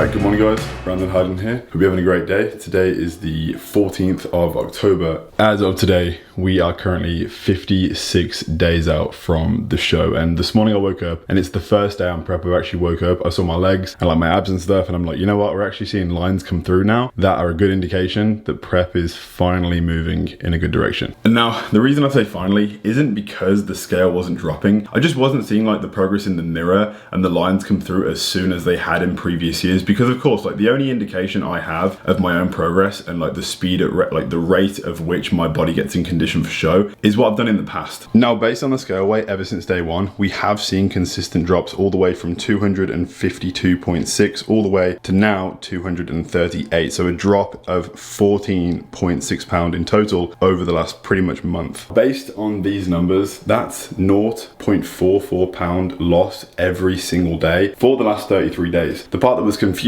Alright, good morning guys, Brandon Hyden here. Hope you're having a great day. Today is the 14th of October. As of today, we are currently 56 days out from the show, and this morning I woke up and it's the first day on prep I've actually woke up. I saw my legs and like my abs and stuff, and I'm like, you know what, we're actually seeing lines come through now that are a good indication that prep is finally moving in a good direction. And now, the reason I say finally isn't because the scale wasn't dropping. I just wasn't seeing like the progress in the mirror and the lines come through as soon as they had in previous years, because of course, like the only indication I have of my own progress and like the speed at like the rate of which my body gets in condition for show is what I've done in the past. Now, based on the scale weight ever since day one, we have seen consistent drops all the way from 252.6 all the way to now 238. So a drop of 14.6 pound in total over the last pretty much month. Based on these numbers, that's 0.44 pound lost every single day for the last 33 days. The part that was confusing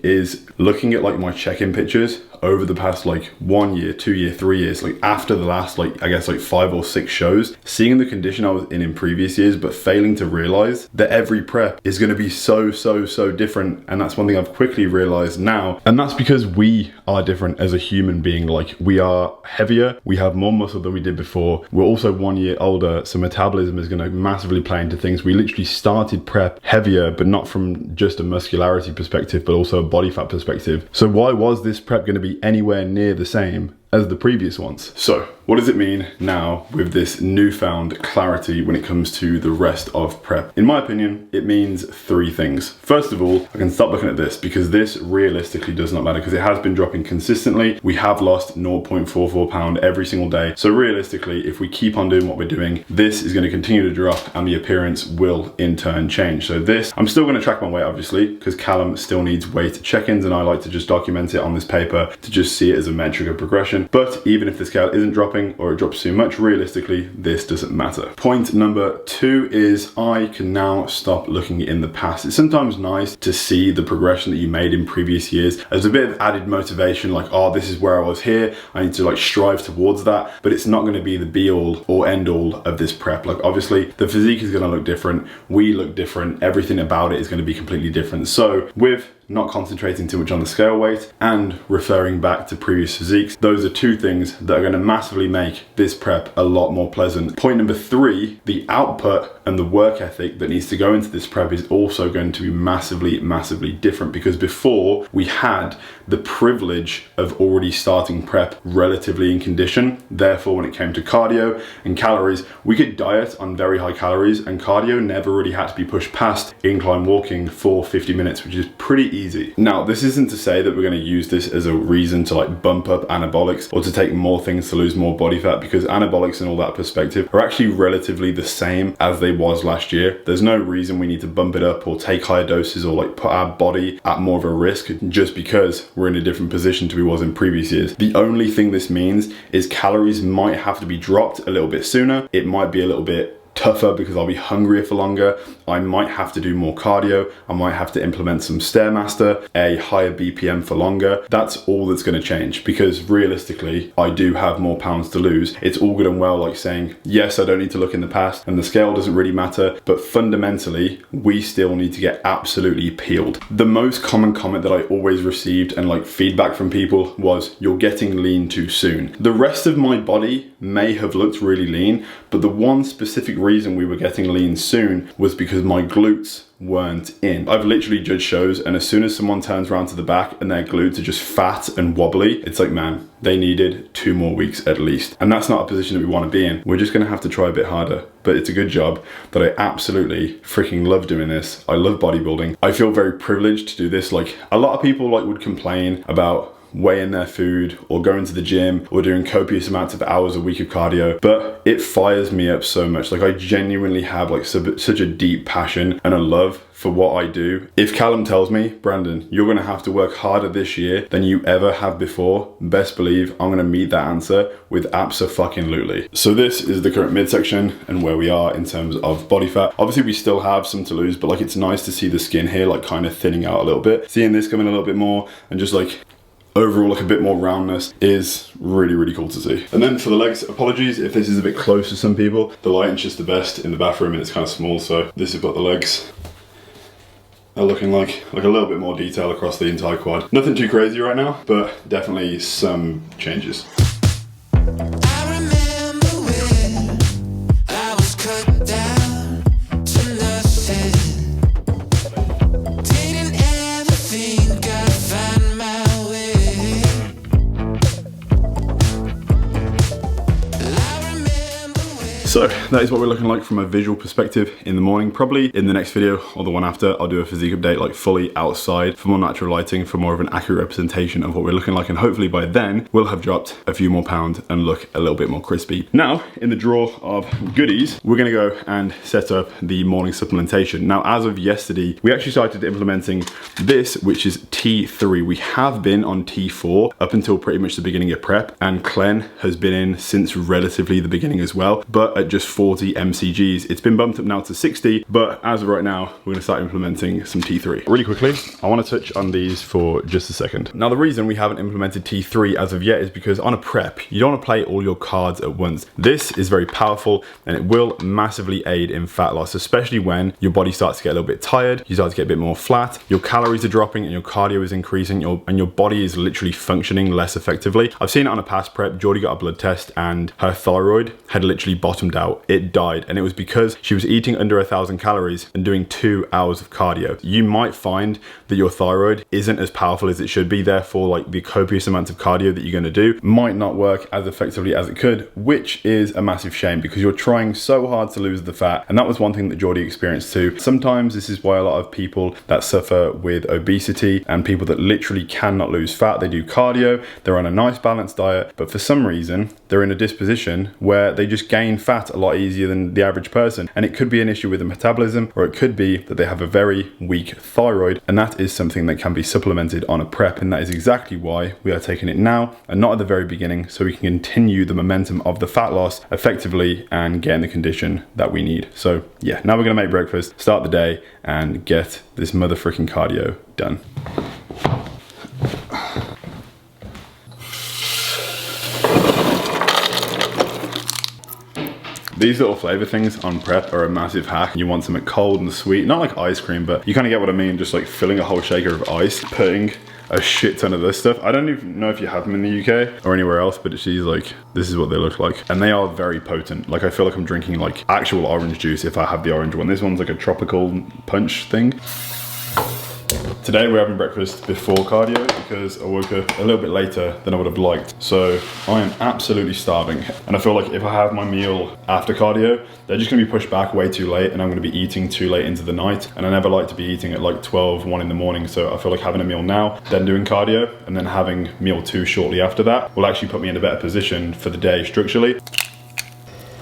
is looking at like my check-in pictures over the past like 1 year, 2 year, 3 years, like after the last like I guess like 5 or 6 shows, seeing the condition I was in previous years, but failing to realize that every prep is going to be so different. And that's one thing I've quickly realized now, and that's because we are different as a human being. Like, we are heavier, we have more muscle than we did before, we're also 1 year older, so metabolism is going to massively play into things. We literally started prep heavier, but not from just a muscularity perspective, but also a body fat perspective. So why was this prep going to be anywhere near the same as the previous ones? So what does it mean now with this newfound clarity when it comes to the rest of prep? In my opinion, it means 3 things. First of all, I can stop looking at this because this realistically does not matter, because it has been dropping consistently. We have lost 0.44 pound every single day. So realistically, if we keep on doing what we're doing, this is going to continue to drop and the appearance will in turn change. So this, I'm still going to track my weight obviously, because Callum still needs weight check-ins and I like to just document it on this paper to just see it as a metric of progression. But even if the scale isn't dropping or it drops too much, realistically, this doesn't matter. Point number 2 is I can now stop looking in the past. It's sometimes nice to see the progression that you made in previous years as a bit of added motivation, like, oh, this is where I was here, I need to like strive towards that. But it's not going to be the be all or end all of this prep. Like, obviously the physique is going to look different, we look different, everything about it is going to be completely different. So with not concentrating too much on the scale weight and referring back to previous physiques, those are 2 things that are going to massively make this prep a lot more pleasant. Point number 3, the output and the work ethic that needs to go into this prep is also going to be massively different, because before we had the privilege of already starting prep relatively in condition. Therefore, when it came to cardio and calories, we could diet on very high calories, and cardio never really had to be pushed past incline walking for 50 minutes, which is pretty easy. Now, this isn't to say that we're going to use this as a reason to like bump up anabolics or to take more things to lose more body fat, because anabolics and all that perspective are actually relatively the same as they was last year. There's no reason we need to bump it up or take higher doses or like put our body at more of a risk just because we're in a different position to we was in previous years. The only thing this means is calories might have to be dropped a little bit sooner. It might be a little bit tougher because I'll be hungrier for longer. I might have to do more cardio. I might have to implement some Stairmaster, a higher BPM for longer. That's all that's going to change, because realistically, I do have more pounds to lose. It's all good and well like saying, yes, I don't need to look in the past and the scale doesn't really matter, but fundamentally, we still need to get absolutely peeled. The most common comment that I always received and like feedback from people was, you're getting lean too soon. The rest of my body may have looked really lean, but the one specific reason we were getting lean soon was because my glutes weren't in. I've literally judged shows, and as soon as someone turns around to the back and their glutes are just fat and wobbly, it's like, man, they needed 2 more weeks at least. And that's not a position that we want to be in. We're just going to have to try a bit harder. But it's a good job that I absolutely freaking love doing this. I love bodybuilding. I feel very privileged to do this. Like, a lot of people like would complain about weighing their food or going to the gym or doing copious amounts of hours a week of cardio, but it fires me up so much. Like, I genuinely have like such a deep passion and a love for what I do. If Callum tells me, Brandon, you're gonna have to work harder this year than you ever have before, best believe I'm gonna meet that answer with abso-fucking-lutely. So this is the current midsection and where we are in terms of body fat. Obviously we still have some to lose, but like, it's nice to see the skin here like kind of thinning out a little bit. Seeing this coming a little bit more and just like overall like a bit more roundness is really, really cool to see. And then for the legs, apologies if this is a bit close to some people. The lighting's just the best in the bathroom and it's kind of small, so this is what the legs. are looking like a little bit more detail across the entire quad. Nothing too crazy right now, but definitely some changes. So that is what we're looking like from a visual perspective in the morning. Probably in the next video or the one after, I'll do a physique update like fully outside for more natural lighting, for more of an accurate representation of what we're looking like. And hopefully by then we'll have dropped a few more pounds and look a little bit more crispy. Now in the drawer of goodies, we're gonna go and set up the morning supplementation. Now as of yesterday, we actually started implementing this, which is T3. We have been on T4 up until pretty much the beginning of prep, and Clen has been in since relatively the beginning as well, but at just 40 mcgs. It's been bumped up now to 60, but as of right now, we're gonna start implementing some T3. Really quickly, I wanna touch on these for just a second. Now the reason we haven't implemented T3 as of yet is because on a prep, you don't wanna play all your cards at once. This is very powerful and it will massively aid in fat loss, especially when your body starts to get a little bit tired, you start to get a bit more flat, your calories are dropping and your cardio is increasing, and your body is literally functioning less effectively. I've seen it on a past prep. Geordie got a blood test and her thyroid had literally bottomed out. It died, and it was because she was eating under 1,000 calories and doing 2 hours of cardio. You might find that your thyroid isn't as powerful as it should be, therefore like the copious amounts of cardio that you're going to do might not work as effectively as it could, which is a massive shame because you're trying so hard to lose the fat. And that was one thing that Geordie experienced too. Sometimes this is why a lot of people that suffer with obesity and people that literally cannot lose fat, they do cardio, they're on a nice balanced diet, but for some reason they're in a disposition where they just gain fat a lot easier than the average person. And it could be an issue with the metabolism, or it could be that they have a very weak thyroid, and that is something that can be supplemented on a prep. And that is exactly why we are taking it now and not at the very beginning, so we can continue the momentum of the fat loss effectively and get in the condition that we need. So yeah, now we're gonna make breakfast, start the day, and get this mother freaking cardio done. These little flavor things on prep are a massive hack. You want something cold and sweet, not like ice cream, but you kind of get what I mean, just like filling a whole shaker of ice, putting a shit ton of this stuff. I don't even know if you have them in the UK or anywhere else, but she's like, this is what they look like. And they are very potent. Like I feel like I'm drinking like actual orange juice if I have the orange one. This one's like a tropical punch thing. Today we're having breakfast before cardio because I woke up a little bit later than I would have liked. So I am absolutely starving. And I feel like if I have my meal after cardio, they're just gonna be pushed back way too late and I'm gonna be eating too late into the night. And I never like to be eating at like 12, 1 in the morning. So I feel like having a meal now, then doing cardio, and then having meal 2 shortly after that will actually put me in a better position for the day structurally.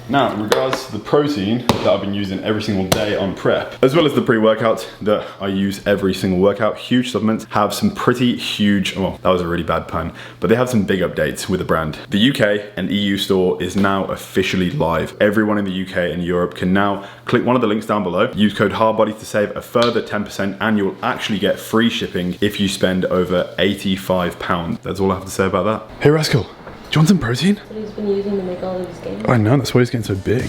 Now, in regards to the protein that I've been using every single day on prep, as well as the pre-workout that I use every single workout, Huge Supplements have some pretty huge, well, that was a really bad pun, but they have some big updates with the brand. The UK and EU store is now officially live. Everyone in the UK and Europe can now click one of the links down below, use code HARDBODY to save a further 10%, and you'll actually get free shipping if you spend over £85. That's all I have to say about that. Hey Rascal. Do you want some protein? That's what he's been using to make all these games. I know, that's why he's getting so big.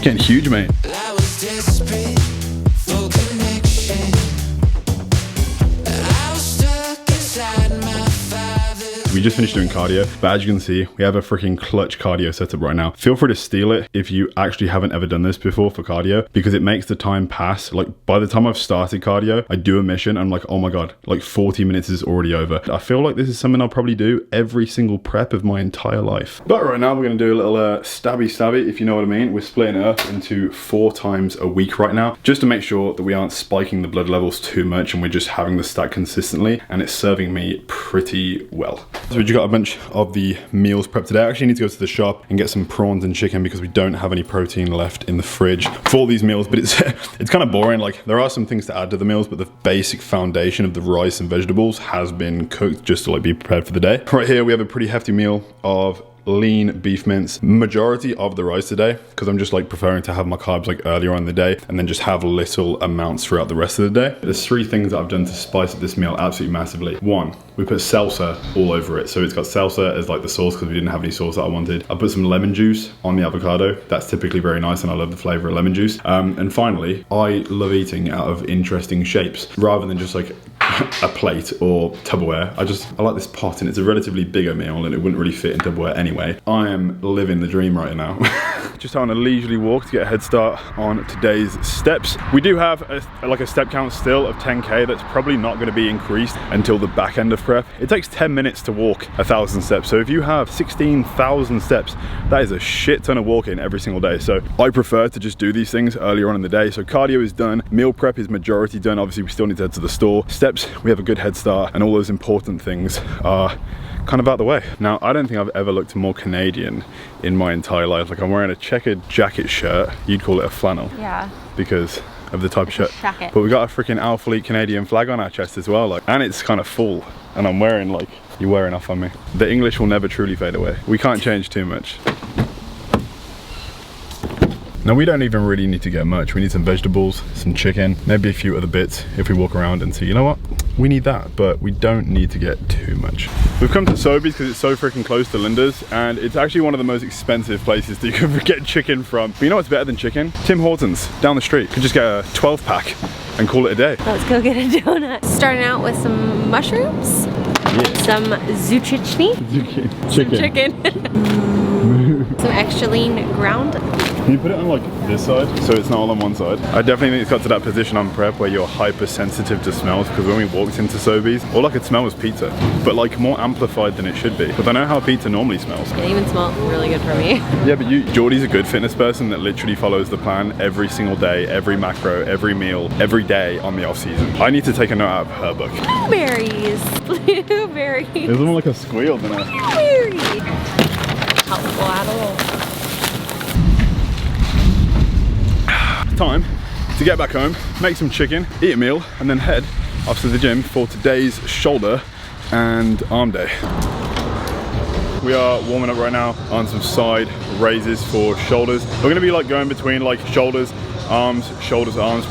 Getting huge, mate. I was desperate for connection. I was stuck inside my father. We just finished doing cardio, but as you can see, we have a freaking clutch cardio setup right now. Feel free to steal it if you actually haven't ever done this before for cardio, because it makes the time pass. Like by the time I've started cardio, I do a mission, I'm like, oh my God, like 40 minutes is already over. I feel like this is something I'll probably do every single prep of my entire life. But right now we're gonna do a little stabby, if you know what I mean. We're splitting it up into 4 times a week right now, just to make sure that we aren't spiking the blood levels too much and we're just having the stack consistently, and it's serving me pretty well. So we just got a bunch of the meals prepped today. I actually need to go to the shop and get some prawns and chicken because we don't have any protein left in the fridge for these meals, but it's kind of boring. Like there are some things to add to the meals, but the basic foundation of the rice and vegetables has been cooked just to like be prepared for the day. Right here we have a pretty hefty meal of lean beef mince, majority of the rice today, because I'm just like preferring to have my carbs like earlier on in the day and then just have little amounts throughout the rest of the day. There's 3 things that I've done to spice up this meal absolutely massively. 1, we put salsa all over it. So it's got salsa as like the sauce because we didn't have any sauce that I wanted. I put some lemon juice on the avocado. That's typically very nice and I love the flavor of lemon juice. And finally, I love eating out of interesting shapes rather than just like a plate or Tupperware. I like this pot, and it's a relatively bigger meal and it wouldn't really fit in Tupperware anyway. I am living the dream right now. Just on a leisurely walk to get a head start on today's steps. We do have a step count still of 10k that's probably not going to be increased until the back end of prep. It takes 10 minutes to walk 1,000 steps. So if you have 16,000 steps, that is a shit ton of walking every single day. So I prefer to just do these things earlier on in the day. So cardio is done, meal prep is majority done. Obviously we still need to head to the store. Steps, we have a good head start, and all those important things are kind of out the way. Now, I don't think I've ever looked more Canadian in my entire life. Like, I'm wearing a checkered jacket shirt. You'd call it a flannel. Yeah. Because of the type of shirt. Jacket. But we got a freaking Our Fleet Canadian flag on our chest as well. Like, and it's kind of full. And I'm wearing like, you're wearing off on me. The English will never truly fade away. We can't change too much. Now, we don't even really need to get much. We need some vegetables, some chicken, maybe a few other bits if we walk around and see, you know what? We need that, but we don't need to get too much. We've come to Sobeys because it's so freaking close to Linda's, and it's actually one of the most expensive places that you can get chicken from. But you know what's better than chicken? Tim Hortons, down the street. You can just get a 12 pack and call it a day. Let's go get a donut. Starting out with some mushrooms, some zucchini, chicken. Some extra lean ground. Can you put it on like this side so it's not all on one side? I definitely think it's got to that position on prep where you're hypersensitive to smells, because when we walked into Sobeys, all I could smell was pizza, but like more amplified than it should be. But I know how pizza normally smells. It even smelled really good for me. Yeah, but Geordie's a good fitness person that literally follows the plan every single day, every macro, every meal, every day on the off season. I need to take a note out of her book. Blueberries. Blueberries. There's more like a squeal than a... Blueberries. Helpful at all. Time to get back home, make some chicken, eat a meal, and then head off to the gym for today's shoulder and arm day. We are warming up right now on some side raises for shoulders. We're gonna be like going between like shoulders, arms,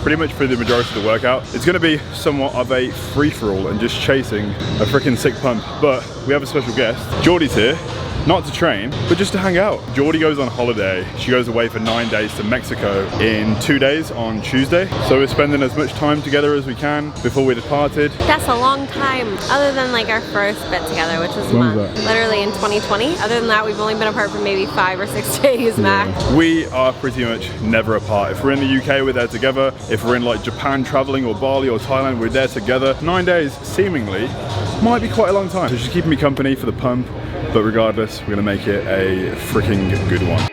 pretty much for the majority of the workout. It's gonna be somewhat of a free-for-all and just chasing a freaking sick pump. But we have a special guest. Geordie's here. Not to train, but just to hang out. Geordie goes on holiday. She goes away for 9 days to Mexico in 2 days on Tuesday. So we're spending as much time together as we can before we departed. That's a long time, other than like our first bit together, which was a month. Literally in 2020. Other than that, we've only been apart for maybe 5 or 6 days max. We are pretty much never apart. If we're in the UK, we're there together. If we're in like Japan traveling, or Bali or Thailand, we're there together. 9 days, seemingly, might be quite a long time. So she's keeping me company for the pump. But regardless, we're gonna make it a freaking good one.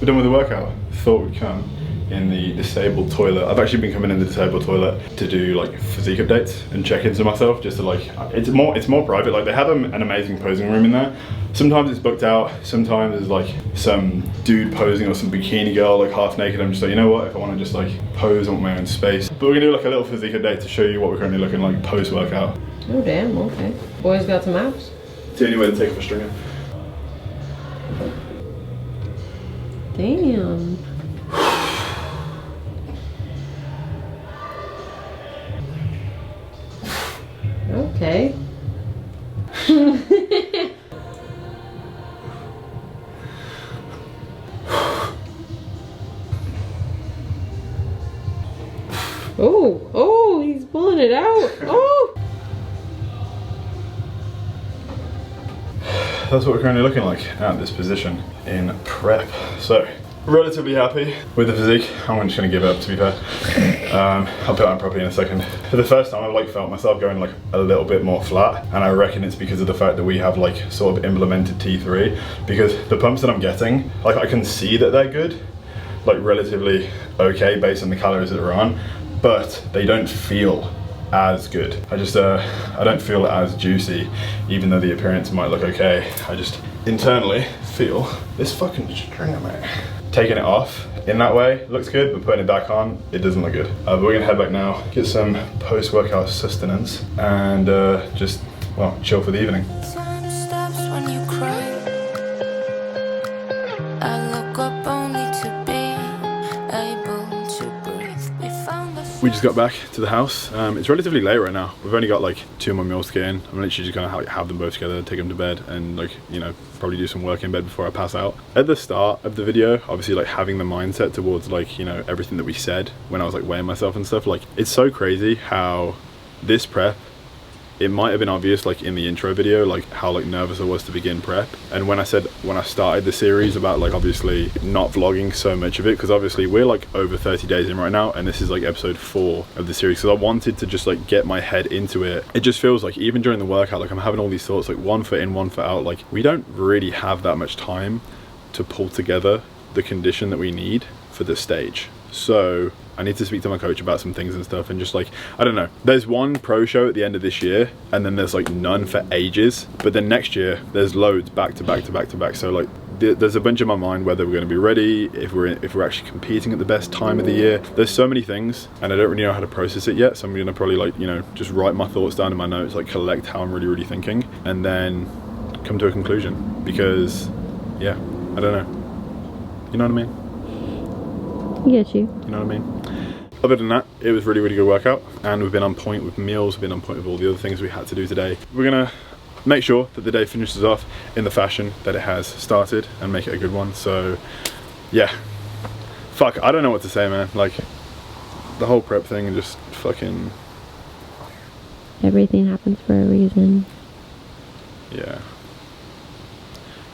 we're done with the workout. Thought we'd come in the disabled toilet. I've actually been coming in the disabled toilet to do like physique updates and check into myself, just to like, it's more private. Like they have an amazing posing room in there. Sometimes it's booked out, sometimes there's like some dude posing or some bikini girl like half naked. I'm just like, you know what, if I want to just like pose, I want my own space. But we're gonna do like a little physique update to show you what we're currently looking like post workout. Oh damn, okay. Boys got some abs. It's the only way to take off a stringer. Damn. Okay. Oh, he's pulling it out. Oh. That's what we're currently looking like at this position in prep. So, relatively happy with the physique. I'm just gonna give it up, to be fair. I'll put it on properly in a second. For the first time, I've like felt myself going like a little bit more flat, and I reckon it's because of the fact that we have like sort of implemented T3, because the pumps that I'm getting, like I can see that they're good, like relatively okay based on the calories that we're on, but they don't feel as good. I don't feel as juicy, even though the appearance might look okay. I just internally feel this fucking stringer, man. Taking it off in that way looks good, but putting it back on, it doesn't look good. But we're gonna head back now, get some post-workout sustenance, and just, well, chill for the evening. Time stops when you cry. I look up only to be able to breathe. We found us. We just got back to the house. It's relatively late right now. We've only got like 2 more meals to get in. I'm literally just gonna have them both together, take them to bed, and like, you know, probably do some work in bed before I pass out. At the start of the video, obviously like having the mindset towards like, you know, everything that we said when I was like weighing myself and stuff, like it's so crazy how this prep, it might have been obvious like in the intro video, like how like nervous I was to begin prep. And when I started the series about like obviously not vlogging so much of it, because obviously we're like over 30 days in right now, and this is like episode 4 of the series, because I wanted to just like get my head into it. It just feels like even during the workout, like I'm having all these thoughts, like 1 foot in, 1 foot out. Like we don't really have that much time to pull together the condition that we need for this stage. So I need to speak to my coach about some things and stuff, and just like, I don't know, there's one pro show at the end of this year, and then there's like none for ages, but then next year there's loads back to back to back to back. So like there's a bunch in my mind whether we're going to be ready, if we're actually competing at the best time of the year. There's so many things, and I don't really know how to process it yet, so I'm going to probably like, you know, just write my thoughts down in my notes, like collect how I'm really thinking, and then come to a conclusion, because yeah, I don't know, you know what I mean? Get you. You know what I mean? Other than that, it was really good workout, and we've been on point with meals, we've been on point with all the other things we had to do today. We're gonna make sure that the day finishes off in the fashion that it has started and make it a good one. So yeah, fuck, I don't know what to say, man. Like the whole prep thing and just fucking Everything happens for a reason. Yeah.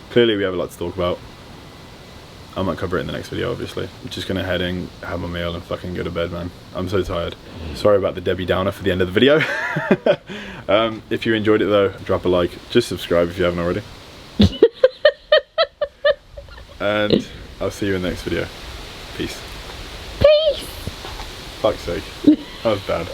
Clearly we have a lot to talk about. I might cover it in the next video, obviously. I'm just gonna head in, have my meal, and fucking go to bed, man. I'm so tired. Sorry about the Debbie Downer for the end of the video. If you enjoyed it though, drop a like. Just subscribe if you haven't already. And I'll see you in the next video. Peace. Peace! Fuck's sake. That was bad.